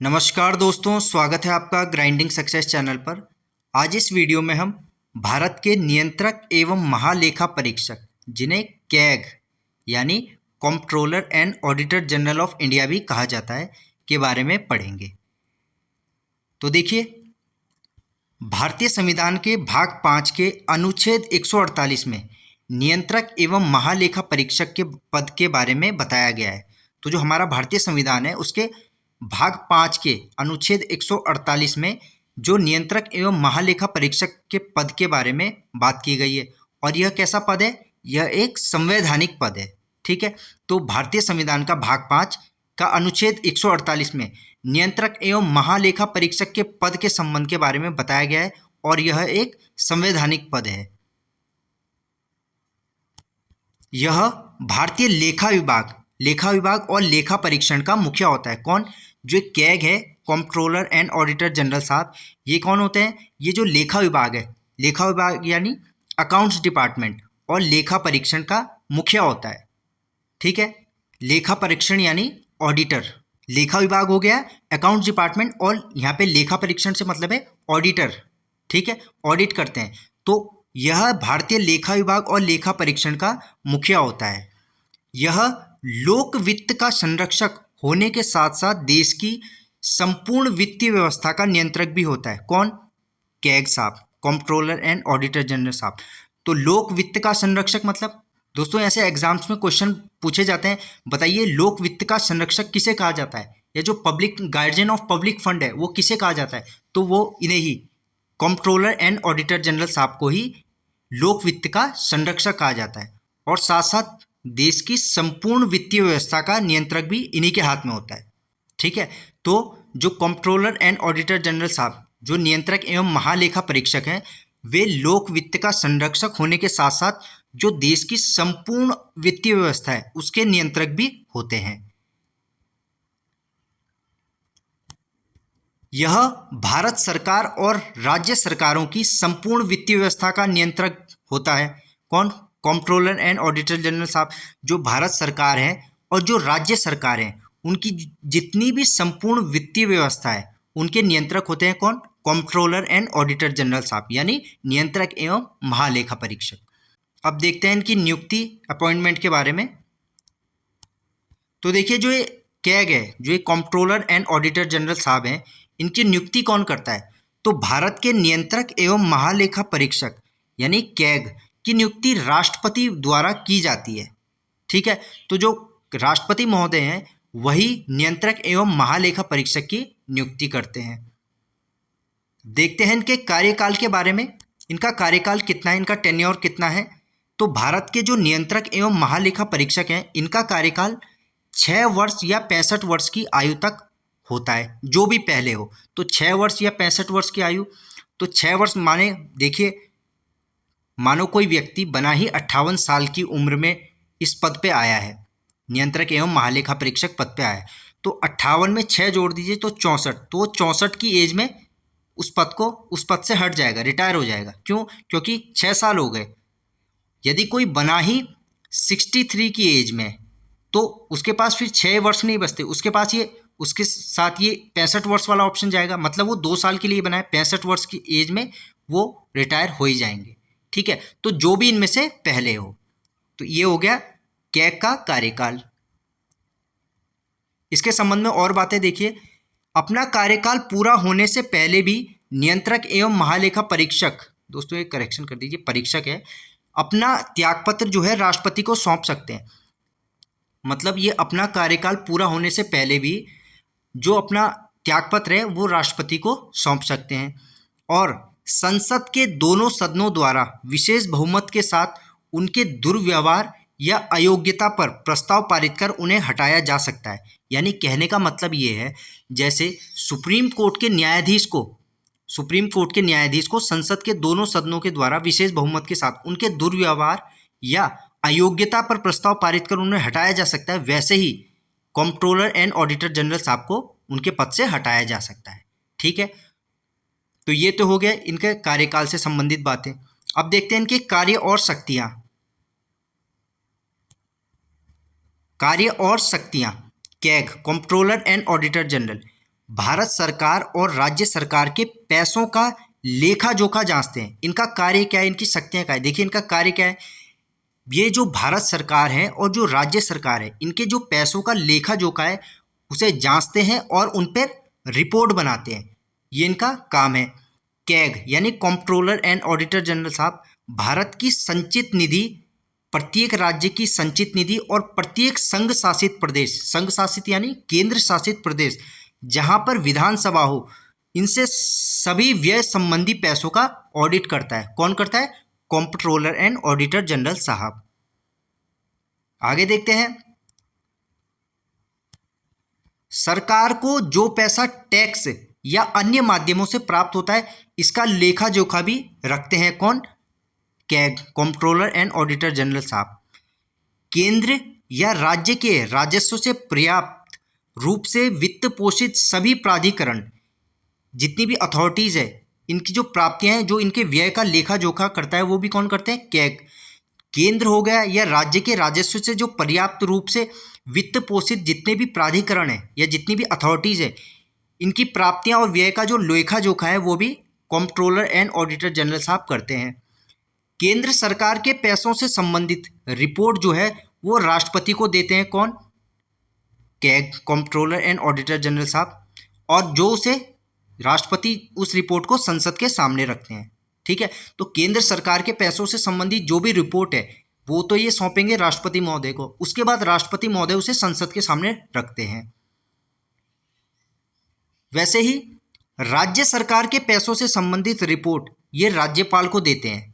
नमस्कार दोस्तों, स्वागत है आपका ग्राइंडिंग सक्सेस चैनल पर। आज इस वीडियो में हम भारत के नियंत्रक एवं महालेखा परीक्षक, जिन्हें कैग यानी controller and auditor general of India भी कहा जाता है, के बारे में पढ़ेंगे। तो देखिए, भारतीय संविधान के भाग 5 के अनुच्छेद 148 में नियंत्रक एवं महालेखा परीक्षक के पद के बारे में बताया गया है। तो जो हमारा भारतीय संविधान है उसके भाग 5 के अनुच्छेद 148 में जो नियंत्रक एवं महालेखा परीक्षक के पद के बारे में बात की गई है। और यह कैसा पद है? यह एक संवैधानिक पद है। ठीक है, तो भारतीय संविधान का भाग 5 का अनुच्छेद 148 में नियंत्रक एवं महालेखा परीक्षक के पद के संबंध के बारे में बताया गया है और यह एक संवैधानिक पद है। यह भारतीय लेखा विभाग और लेखा परीक्षण का मुखिया होता है। कौन? जो कैग है, कंट्रोलर एंड ऑडिटर जनरल साहब, ये कौन होते हैं? ये जो लेखा विभाग है, लेखा विभाग यानी अकाउंट्स डिपार्टमेंट और लेखा परीक्षण का मुखिया होता है। ठीक है, लेखा परीक्षण यानी ऑडिटर, लेखा विभाग हो गया, अकाउंट्स डिपार्टमेंट, और यहाँ पे लेखा परीक्षण से मतलब है ऑडिटर। ठीक है, ऑडिट करते हैं। तो यह भारतीय लेखा विभाग और लेखा परीक्षण का मुखिया होता है। यह लोक वित्त का संरक्षक होने के साथ साथ देश की संपूर्ण वित्तीय व्यवस्था का नियंत्रक भी होता है। कौन? कैग साहब, कंट्रोलर एंड ऑडिटर जनरल साहब। तो लोक वित्त का संरक्षक मतलब, दोस्तों ऐसे एग्जाम्स में क्वेश्चन पूछे जाते हैं, बताइए लोक वित्त का संरक्षक किसे कहा जाता है, या जो public guardian of public fund है वो किसे कहा जाता है? तो वो इन्हें ही, कंट्रोलर एंड ऑडिटर जनरल साहब को ही लोक वित्त का संरक्षक कहा जाता है। और साथ साथ देश की संपूर्ण वित्तीय व्यवस्था का नियंत्रक भी इन्हीं के हाथ में होता है। ठीक है, तो जो कंट्रोलर एंड ऑडिटर जनरल साहब, जो नियंत्रक एवं महालेखा परीक्षक हैं, वे लोक वित्त का संरक्षक होने के साथ साथ जो देश की संपूर्ण वित्तीय व्यवस्था है उसके नियंत्रक भी होते हैं। यह भारत सरकार और राज्य सरकारों की संपूर्ण वित्तीय व्यवस्था का नियंत्रक होता है। कौन? कंट्रोलर एंड ऑडिटर जनरल साहब। जो भारत सरकार है और जो राज्य सरकार है उनकी जितनी भी संपूर्ण वित्तीय व्यवस्था है उनके नियंत्रक होते हैं। कौन? कंट्रोलर एंड ऑडिटर जनरल साहब, यानी नियंत्रक एवं महालेखा परीक्षक। अब देखते हैं इनकी नियुक्ति, अपॉइंटमेंट के बारे में। तो देखिए, जो ये कैग है, जो ये कंट्रोलर एंड ऑडिटर जनरल साहब हैं, इनकी नियुक्ति कौन करता है? तो भारत के नियंत्रक एवं महालेखा परीक्षक यानी कैग की नियुक्ति राष्ट्रपति द्वारा की जाती है। ठीक है, तो जो राष्ट्रपति महोदय हैं वही नियंत्रक एवं महालेखा परीक्षक की नियुक्ति करते हैं। देखते हैं इनके कार्यकाल के बारे में। इनका कार्यकाल कितना है, इनका टेन्योर कितना है? तो भारत के जो नियंत्रक एवं महालेखा परीक्षक हैं इनका कार्यकाल 6 वर्ष या 65 वर्ष की आयु तक होता है, जो भी पहले हो। तो 6 वर्ष या 65 वर्ष की आयु, तो 6 वर्ष माने, देखिए, मानो कोई व्यक्ति बना ही 58 साल की उम्र में इस पद पे आया है, नियंत्रक एवं महालेखा परीक्षक पद पे आया है, तो 58 में 6 जोड़ दीजिए तो 64। तो 64 की एज में उस पद से हट जाएगा, रिटायर हो जाएगा। क्यों? क्योंकि 6 साल हो गए। यदि कोई बना ही 63 की एज में, तो उसके पास फिर 6 वर्ष नहीं बचते, उसके पास ये, उसके साथ ये 65 वर्ष वाला ऑप्शन जाएगा। मतलब वो 2 साल के लिए बना है, 65 वर्ष की एज में वो रिटायर हो ही जाएंगे। ठीक है, तो जो भी इनमें से पहले हो। तो ये हो गया कैग का कार्यकाल। इसके संबंध में और बातें देखिए। अपना कार्यकाल पूरा होने से पहले भी नियंत्रक एवं महालेखा परीक्षक, दोस्तों एक करेक्शन कर दीजिए, परीक्षक है, अपना त्यागपत्र जो है राष्ट्रपति को सौंप सकते हैं। मतलब ये अपना कार्यकाल पूरा होने से पहले भी जो अपना त्यागपत्र है वो राष्ट्रपति को सौंप सकते हैं। और संसद के दोनों सदनों द्वारा विशेष बहुमत के साथ उनके दुर्व्यवहार या अयोग्यता पर प्रस्ताव पारित कर उन्हें हटाया जा सकता है। यानी कहने का मतलब ये है, जैसे सुप्रीम कोर्ट के न्यायाधीश को संसद के दोनों सदनों के द्वारा विशेष बहुमत के साथ उनके दुर्व्यवहार या अयोग्यता पर प्रस्ताव पारित कर उन्हें हटाया जा सकता है, वैसे ही कंट्रोलर एंड ऑडिटर जनरल साहब को उनके पद से हटाया जा सकता है। ठीक है, तो ये तो हो गया इनके कार्यकाल से संबंधित बातें। अब देखते हैं इनके कार्य और शक्तियां। CAG, controller and auditor general, Bharat सरकार और राज्य सरकार के पैसों का लेखा जोखा जांचते हैं। इनका कार्य क्या है, इनकी शक्तियां क्या है? देखिए इनका कार्य क्या है, ये जो भारत सरकार है और जो राज्य सरकार है, इनके जो पैसों का लेखा जोखा है उसे जांचते हैं और उन पर रिपोर्ट बनाते हैं। ये इनका काम है। कैग यानी कंट्रोलर एंड ऑडिटर जनरल साहब भारत की संचित निधि, प्रत्येक राज्य की संचित निधि और प्रत्येक संघ शासित प्रदेश, संघ शासित यानी केंद्र शासित प्रदेश जहां पर विधानसभा हो, इनसे सभी व्यय संबंधी पैसों का ऑडिट करता है। कौन करता है? कंट्रोलर एंड ऑडिटर जनरल साहब। आगे देखते हैं, सरकार को जो पैसा टैक्स या अन्य माध्यमों से प्राप्त होता है, इसका लेखा जोखा भी रखते हैं। कौन? CAG, controller and auditor general साहब। केंद्र या राज्य के राजस्व से पर्याप्त रूप से वित्त पोषित सभी प्राधिकरण, जितनी भी अथॉरिटीज है, इनकी जो प्राप्तियां हैं, जो इनके व्यय का लेखा जोखा करता है, वो भी कौन करते हैं? कैग। केंद्र हो गया या राज्य के राजस्व से जो पर्याप्त रूप से वित्त पोषित जितने भी प्राधिकरण हैं या जितनी भी अथॉरिटीज है, इनकी प्राप्तियां और व्यय का जो लेखा जोखा है वो भी कंट्रोलर एंड ऑडिटर जनरल साहब करते हैं। केंद्र सरकार के पैसों से संबंधित रिपोर्ट जो है वो राष्ट्रपति को देते हैं। कौन? CAG, controller and auditor general साहब। और जो उसे राष्ट्रपति उस रिपोर्ट को संसद के सामने रखते हैं। ठीक है, तो केंद्र सरकार के पैसों से संबंधित जो भी रिपोर्ट है वो तो ये सौंपेंगे राष्ट्रपति महोदय को, उसके बाद राष्ट्रपति महोदय उसे संसद के सामने रखते हैं। वैसे ही राज्य सरकार के पैसों से संबंधित रिपोर्ट ये राज्यपाल को देते हैं।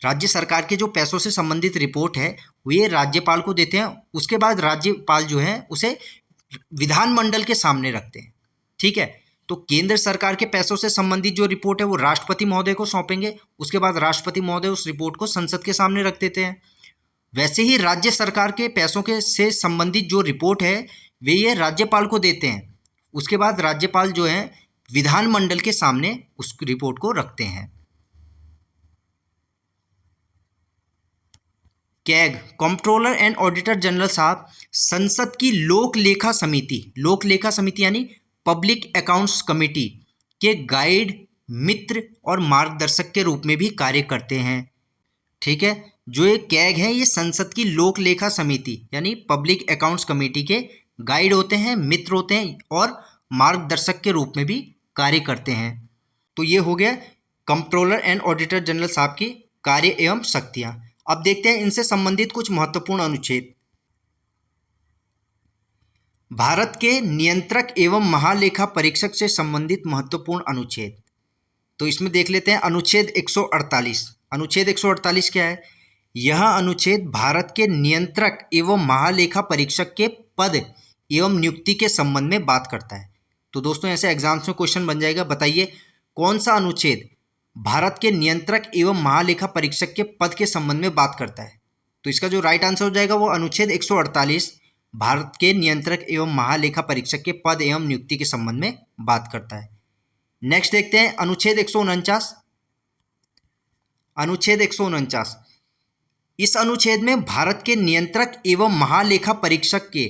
राज्य सरकार के जो पैसों से संबंधित रिपोर्ट है वो ये राज्यपाल को देते हैं, उसके बाद राज्यपाल जो है उसे विधानमंडल के सामने रखते हैं। ठीक है, तो केंद्र सरकार के पैसों से संबंधित जो रिपोर्ट है वो राष्ट्रपति महोदय को सौंपेंगे, उसके बाद राष्ट्रपति महोदय उस रिपोर्ट को संसद के सामने रख देते हैं। वैसे ही राज्य सरकार के पैसों के से संबंधित जो रिपोर्ट है वे ये राज्यपाल को देते हैं, उसके बाद राज्यपाल जो है विधानमंडल के सामने उस रिपोर्ट को रखते हैं। CAG, controller and auditor general साहब संसद की लोक लेखा समिति यानी पब्लिक अकाउंट्स कमेटी के गाइड, मित्र और मार्गदर्शक के रूप में भी कार्य करते हैं। ठीक है, जो ये कैग है ये संसद की लोक लेखा समिति यानी पब्लिक अकाउंट्स कमेटी के गाइड होते हैं, मित्र होते हैं और मार्गदर्शक के रूप में भी कार्य करते हैं। तो ये हो गया कंट्रोलर एंड ऑडिटर जनरल साहब की कार्य एवं शक्तियां। अब देखते हैं इनसे संबंधित कुछ महत्वपूर्ण अनुच्छेद। भारत के नियंत्रक एवं महालेखा परीक्षक से संबंधित महत्वपूर्ण अनुच्छेद, तो इसमें देख लेते हैं अनुच्छेद 148। अनुच्छेद 148 क्या है? यह अनुच्छेद भारत के नियंत्रक एवं महालेखा परीक्षक के पद एवं नियुक्ति के संबंध में बात करता है। तो दोस्तों ऐसे एग्जाम्स में क्वेश्चन बन जाएगा, बताइए कौन सा अनुच्छेद भारत के नियंत्रक एवं महालेखा परीक्षक के पद के संबंध में बात करता है? तो इसका जो राइट आंसर हो जाएगा वो अनुच्छेद 148 भारत के नियंत्रक एवं महालेखा परीक्षक के पद एवं नियुक्ति के संबंध में बात करता है। नेक्स्ट देखते हैं अनुच्छेद 149। अनुच्छेद 149, इस अनुच्छेद में भारत के नियंत्रक एवं महालेखा परीक्षक के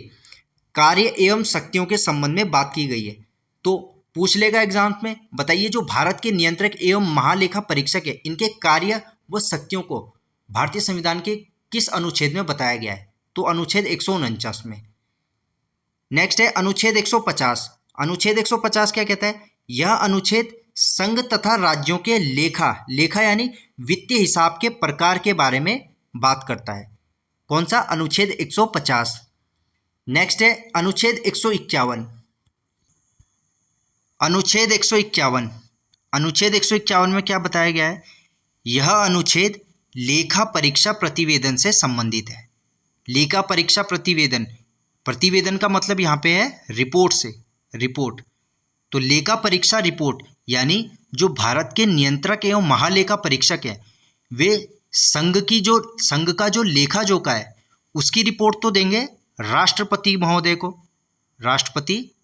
कार्य एवं शक्तियों के संबंध में बात की गई है। तो पूछ लेगा एग्जाम में, बताइए जो भारत के नियंत्रक एवं महालेखा परीक्षक है इनके कार्य व शक्तियों को भारतीय संविधान के किस अनुच्छेद में बताया गया है? तो अनुच्छेद 149 में। नेक्स्ट है अनुच्छेद 150। अनुच्छेद 150 क्या कहता है? यह अनुच्छेद संघ तथा राज्यों के लेखा यानी वित्तीय हिसाब के प्रकार के बारे में बात करता है। कौन सा? अनुच्छेद 150। नेक्स्ट है अनुच्छेद 151। अनुच्छेद 151, अनुच्छेद 151 में क्या बताया गया है? यह अनुच्छेद लेखा परीक्षा प्रतिवेदन से संबंधित है। लेखा परीक्षा प्रतिवेदन, प्रतिवेदन का मतलब यहाँ पे है रिपोर्ट से, रिपोर्ट। तो लेखा परीक्षा रिपोर्ट यानी जो भारत के नियंत्रक एवं महालेखा परीक्षक है वे संघ का जो लेखा जोखा है उसकी रिपोर्ट तो देंगे राष्ट्रपति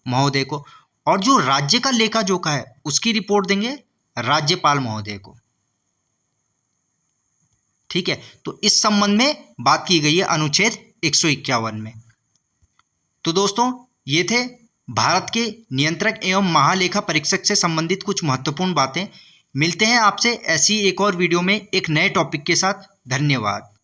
महोदय को, और जो राज्य का लेखा जोखा है उसकी रिपोर्ट देंगे राज्यपाल महोदय को। ठीक है, तो इस संबंध में बात की गई है अनुच्छेद 151 में। तो दोस्तों ये थे भारत के नियंत्रक एवं महालेखा परीक्षक से संबंधित कुछ महत्वपूर्ण बातें। मिलते हैं आपसे ऐसी एक और वीडियो में एक नए टॉपिक के साथ। धन्यवाद।